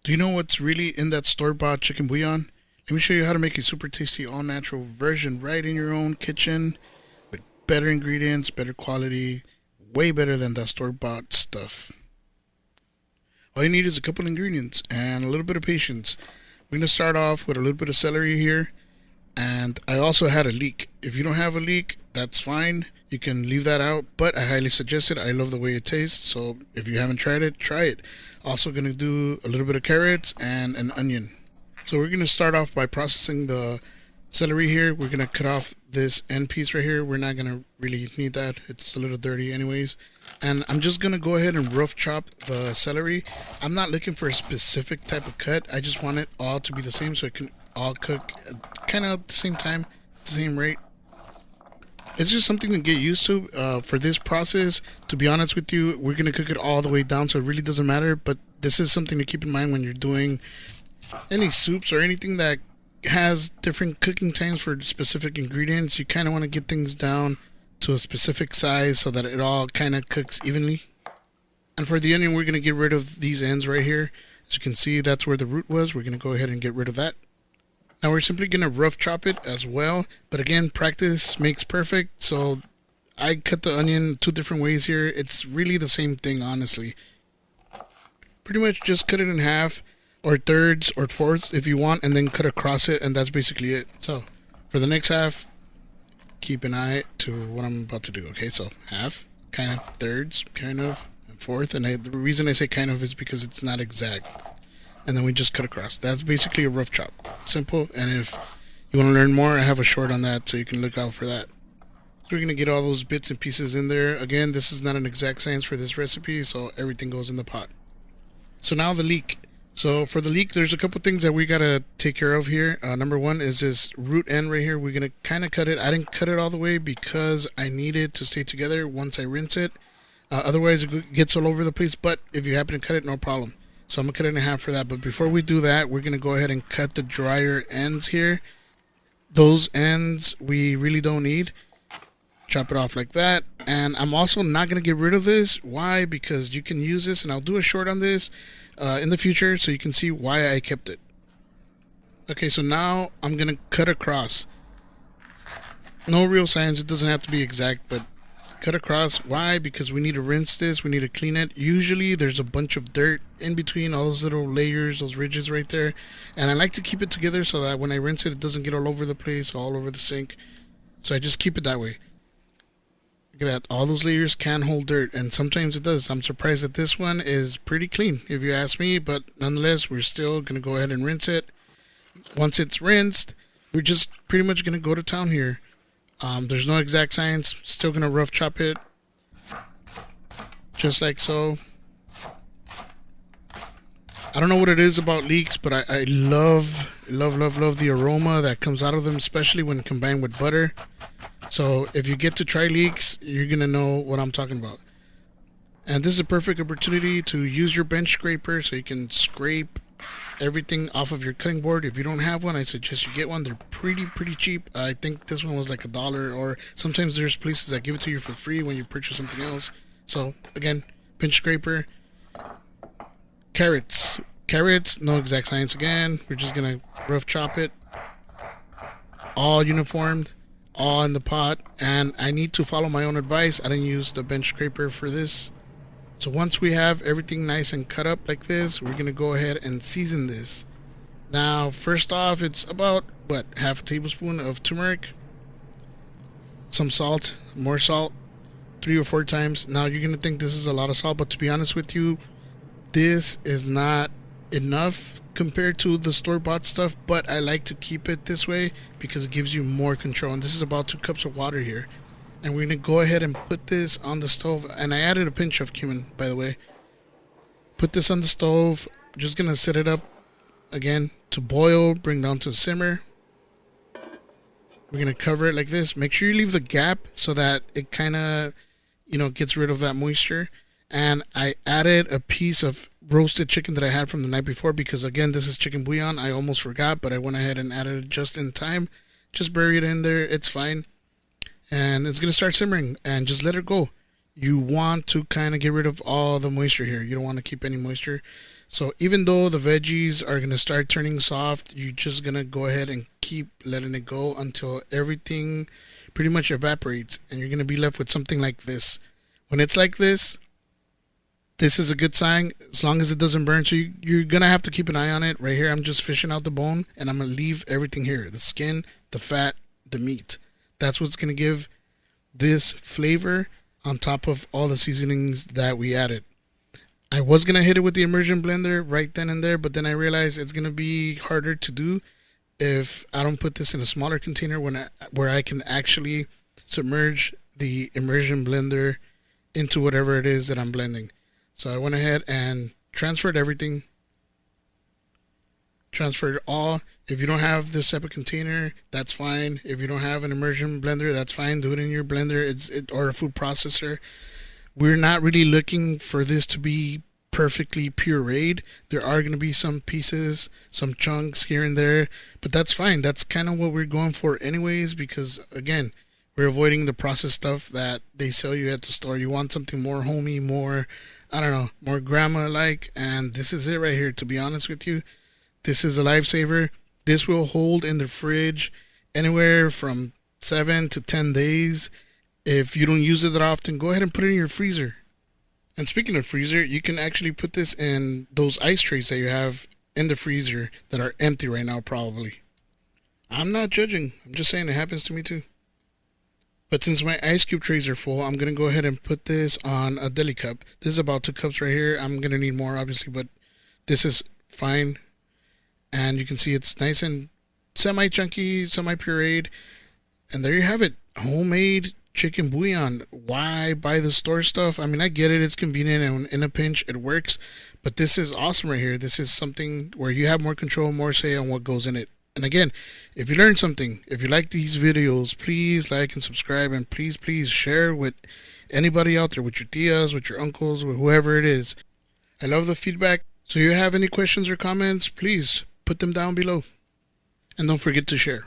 Do you know what's really in that store-bought chicken bouillon? Let me show you how to make a super tasty all-natural version right in your own kitchen with better ingredients, better quality, way better than that store-bought stuff. All you need is a couple ingredients and a little bit of patience. We're going to start off with a little bit of celery here, and I also had a leek. If you don't have a leek, that's fine. You can leave that out, but I highly suggest it. I love the way it tastes, so if you haven't tried it, try it. Also going to do a little bit of carrots and an onion. So we're going to start off by processing the celery here. We're going to cut off this end piece right here. We're not going to really need that. It's a little dirty anyways. And I'm just going to go ahead and rough chop the celery. I'm not looking for a specific type of cut. I just want it all to be the same so it can all cook kind of at the same time, the same rate. It's just something to get used to for this process. To be honest with you, we're going to cook it all the way down, so it really doesn't matter. But this is something to keep in mind when you're doing any soups or anything that has different cooking times for specific ingredients. You kind of want to get things down to a specific size so that it all kind of cooks evenly. And for the onion, we're going to get rid of these ends right here. As you can see, that's where the root was. We're going to go ahead and get rid of that. Now we're simply going to rough chop it as well. But again, practice makes perfect. So I cut the onion two different ways here. It's really the same thing, honestly. Pretty much just cut it in half or thirds or fourths if you want, and then cut across it, and that's basically it. So for the next half, keep an eye to what I'm about to do. Okay, so half, kind of, thirds, kind of, and fourth. And the reason I say kind of is because it's not exact. And then we just cut across. That's basically a rough chop. Simple. And if you want to learn more, I have a short on that, so you can look out for that. So we're going to get all those bits and pieces in there. Again, this is not an exact science for this recipe, so everything goes in the pot. So now the leek. So for the leek, there's a couple things that we got to take care of here. Number one is this root end right here. We're going to kind of cut it. I didn't cut it all the way because I need it to stay together once I rinse it. Otherwise, it gets all over the place. But if you happen to cut it, no problem. So I'm going to cut it in half for that. But before we do that, we're going to go ahead and cut the drier ends here. Those ends we really don't need. Chop it off like that. And I'm also not going to get rid of this. Why? Because you can use this, and I'll do a short on this in the future so you can see why I kept it. Okay, so now I'm going to cut across. No real science. It doesn't have to be exact, but cut across. Why? Because we need to rinse this. We need to clean it. Usually there's a bunch of dirt in between all those little layers, those ridges right there. And I like to keep it together so that when I rinse it, it doesn't get all over the place, all over the sink. So I just keep it that way. Look at that. All those layers can hold dirt, and sometimes it does. I'm surprised that this one is pretty clean, if you ask me. But nonetheless, we're still going to go ahead and rinse it. Once it's rinsed, we're just pretty much going to go to town here. There's no exact science. Still going to rough chop it. Just like so. I don't know what it is about leeks, but I love the aroma that comes out of them, especially when combined with butter. So if you get to try leeks, you're going to know what I'm talking about. And this is a perfect opportunity to use your bench scraper so you can scrape everything off of your cutting board. If you don't have one, I suggest you get one. They're pretty cheap. I think this one was like $1, or sometimes there's places that give it to you for free when you purchase something else. So again, bench scraper. Carrots, no exact science again. We're just going to rough chop it. All uniformed. All in the pot, and I need to follow my own advice. I didn't use the bench scraper for this. So once we have everything nice and cut up like this, we're going to go ahead and season this. Now, first off, it's about, half a tablespoon of turmeric, some salt, more salt, 3 or 4 times. Now, you're going to think this is a lot of salt, but to be honest with you, this is not enough compared to the store-bought stuff, but I like to keep it this way because it gives you more control. And this is about 2 cups of water here, and we're gonna go ahead and put this on the stove. And I added a pinch of cumin, by the way. Put this on the stove. Just gonna set it up again to boil, bring down to simmer. We're gonna cover it like this. Make sure you leave the gap so that it kind of gets rid of that moisture. And I added a piece of roasted chicken that I had from the night before because, again, this is chicken bouillon. I almost forgot, but I went ahead and added it just in time. Just bury it in there. It's fine. And it's going to start simmering, and just let it go. You want to kind of get rid of all the moisture here. You don't want to keep any moisture. So even though the veggies are going to start turning soft, you're just going to go ahead and keep letting it go until everything pretty much evaporates, and you're going to be left with something like this. When it's like this is a good sign as long as it doesn't burn. So you're going to have to keep an eye on it. Right here, I'm just fishing out the bone, and I'm going to leave everything here. The skin, the fat, the meat. That's what's going to give this flavor on top of all the seasonings that we added. I was going to hit it with the immersion blender right then and there, but then I realized it's going to be harder to do if I don't put this in a smaller container where I can actually submerge the immersion blender into whatever it is that I'm blending. So I went ahead and transferred everything. Transferred all. If you don't have this type of container, that's fine. If you don't have an immersion blender, that's fine. Do it in your blender or a food processor. We're not really looking for this to be perfectly pureed. There are going to be some pieces, some chunks here and there, but that's fine. That's kind of what we're going for anyways, because again, we're avoiding the processed stuff that they sell you at the store. You want something more homey, more, I don't know, more grandma-like, and this is it right here. To be honest with you, this is a lifesaver. This will hold in the fridge anywhere from 7 to 10 days. If you don't use it that often, go ahead and put it in your freezer. And speaking of freezer, you can actually put this in those ice trays that you have in the freezer that are empty right now probably. I'm not judging. I'm just saying it happens to me too. But since my ice cube trays are full, I'm going to go ahead and put this on a deli cup. This is about 2 cups right here. I'm going to need more obviously, but this is fine. And you can see it's nice and semi-chunky, semi-pureed. And there you have it. Homemade chicken bouillon. Why buy the store stuff? I mean, I get it. It's convenient and in a pinch it works. But this is awesome right here. This is something where you have more control, more say on what goes in it. And again, if you learned something, if you like these videos, please like and subscribe. And please share with anybody out there, with your tias, with your uncles, with whoever it is. I love the feedback. So if you have any questions or comments, please put them down below. And don't forget to share.